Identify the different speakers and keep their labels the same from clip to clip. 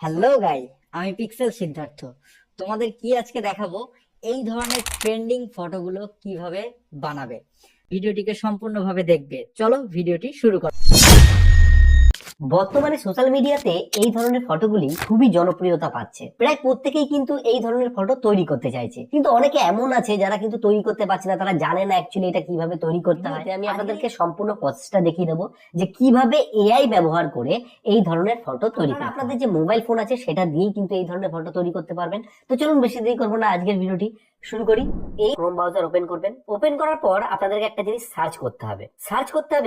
Speaker 1: Hello guy, আমি pixel Siddharth. তোমাদের কি আজকে দেখাবো এই ধরনের ট্রেন্ডিং ফটোগুলো কিভাবে বানাবে। ভিডিওটিকে সম্পূর্ণভাবে দেখবে। চলো ভিডিওটি শুরু করো।
Speaker 2: বর্তমানে সোশ্যাল মিডিয়াতে এই ধরনের ফটোগুলি খুবই জনপ্রিয়তা পাচ্ছে। প্রায় প্রত্যেকেই কিন্তু এই ধরনের ফটো তৈরি করতে চাইছে, কিন্তু অনেকে এমন আছে যারা কিন্তু তৈরি করতে পারছে না, তারা জানে না অ্যাকচুয়ালি এটা কিভাবে তৈরি করতে হয়। আমি আপনাদেরকে সম্পূর্ণ প্রসেসটা দেখিয়ে দেবো যে কিভাবে এআই ব্যবহার করে এই ধরনের ফটো তৈরি করে। আপনাদের যে মোবাইল ফোন আছে সেটা দিয়েই কিন্তু এই ধরনের ফটো তৈরি করতে পারবেন। তো চলুন বেশি দেরি করবো না, আজকের ভিডিওটি শুরু করি। এই ক্রোম ব্রাউজার ওপেন করবেন। ওপেন করার পর আপনাদেরকে একটা জিনিস সার্চ করতে হবে।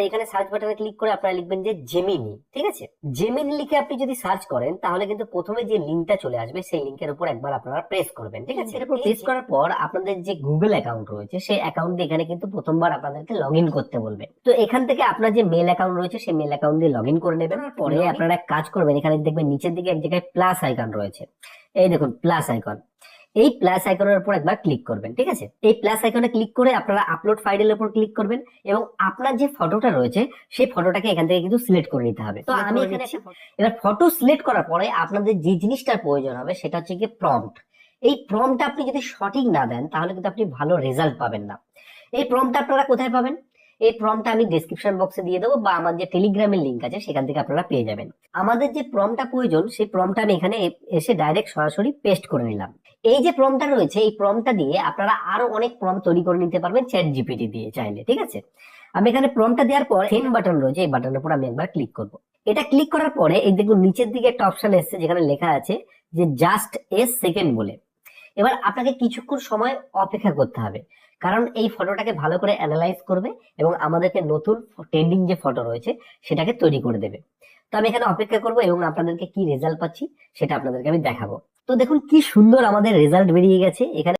Speaker 2: এখানে সার্চ বাটনে ক্লিক করে আপনারা লিখবেন যে জেমিনি। ঠিক আছে, জেমিনি লিখে আপনি যদি সার্চ করেন তাহলে কিন্তু প্রথমে যে লিঙ্কটা চলে আসবে সেই লিঙ্কের উপর একবার আপনারা প্রেস করবেন। ঠিক আছে, এরপর প্রেস করার পর আপনাদের যে গুগল অ্যাকাউন্ট রয়েছে সেই অ্যাকাউন্ট এখানে কিন্তু প্রথমবার আপনাদেরকে লগ ইন করতে বলবে। তো এখান থেকে আপনার যে মেল অ্যাকাউন্ট রয়েছে সেই মেল অ্যাকাউন্ট দিয়ে লগ ইন করে নেবেন। পরে আপনারা এক কাজ করবেন, এখানে দেখবেন নিচের দিকে এক জায়গায় প্লাস আইকন রয়েছে। এই দেখুন প্লাস আইকন, এই প্লাস আইকনের উপর একবার ক্লিক করবেন। ঠিক আছে, এই প্লাস আইকনে ক্লিক করে আপনারা আপলোড ফাইলের উপর ক্লিক করবেন এবং আপনার যে ফটোটা রয়েছে সেই ফটোটাকে এখান থেকে কিন্তু সিলেক্ট করে নিতে হবে। তো আমি এখানে এবার ফটো সিলেক্ট করার পরে আপনাদের যে জিনিসটার প্রয়োজন হবে সেটা হচ্ছে কি প্রম্পট। এই প্রম্পটটা আপনি যদি সঠিক না দেন তাহলে কিন্তু আপনি ভালো রেজাল্ট পাবেন না। এই প্রম্পটটা আপনারা কোথায় পাবেন? এই প্রম্পটটা আমি ডেসক্রিপশন বক্সে দিয়ে দেবো, বা আমার যে টেলিগ্রামের লিঙ্ক আছে সেখান থেকে আপনারা পেয়ে যাবেন। আমাদের যে প্রম্পটটা প্রয়োজন সেই প্রম্পটটা আমি এখানে এসে ডাইরেক্ট সরাসরি পেস্ট করে নিলাম। এই যে প্রম্পটটা রয়েছে এই প্রম্পটটা দিয়ে আপনারা আরো অনেক প্রম্পট তৈরি করে নিতে পারবেন চ্যাট জিপিটি দিয়ে চাইলে। ঠিক আছে, আমি এখানে প্রম্পটটা দেওয়ার পর সেন্ড বাটন রয়েছে, এই বাটনের উপর আমি একবার ক্লিক করব। এটা ক্লিক করার পরে এই দেখুন নিচের দিকে একটা অপশন এসেছে যেখানে লেখা আছে যে জাস্ট এ সেকেন্ড বলে। এবার আপনাকে কিছুক্ষণ সময় অপেক্ষা করতে হবে, কারণ এই ফটোটাকে ভালো করে অ্যানালাইজ করবে এবং আমাদেরকে নতুন ট্রেন্ডিং যে ফটো রয়েছে সেটাকে তৈরি করে দেবে। তো আমি এখানে অপেক্ষা করবো এবং আপনাদেরকে কি রেজাল্ট পাচ্ছি সেটা আপনাদেরকে আমি দেখাবো। তো দেখুন কি সুন্দর আমাদের রেজাল্ট বেরিয়ে গেছে। এখানে